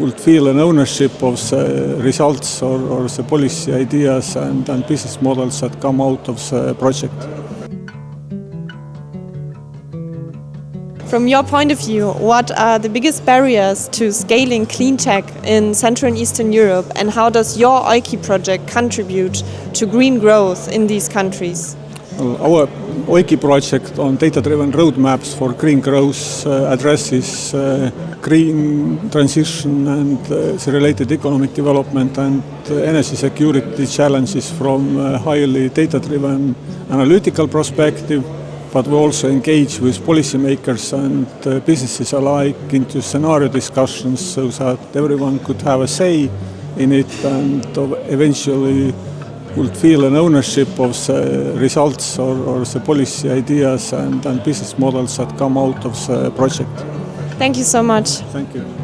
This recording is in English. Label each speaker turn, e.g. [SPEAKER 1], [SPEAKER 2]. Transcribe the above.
[SPEAKER 1] would feel an ownership of the results or the policy ideas and business models that come out of the project.
[SPEAKER 2] From your point of view, what are the biggest barriers to scaling clean tech in Central and Eastern Europe, and how does your OIKI project contribute to green growth in these countries?
[SPEAKER 1] Our OIKI project on data-driven roadmaps for green growth addresses green transition and the related economic development and energy security challenges from a highly data-driven analytical perspective, but we also engage with policymakers and businesses alike into scenario discussions so that everyone could have a say in it and eventually would feel an ownership of the results or the policy ideas and business models that come out of the project.
[SPEAKER 2] Thank you so much.
[SPEAKER 1] Thank you.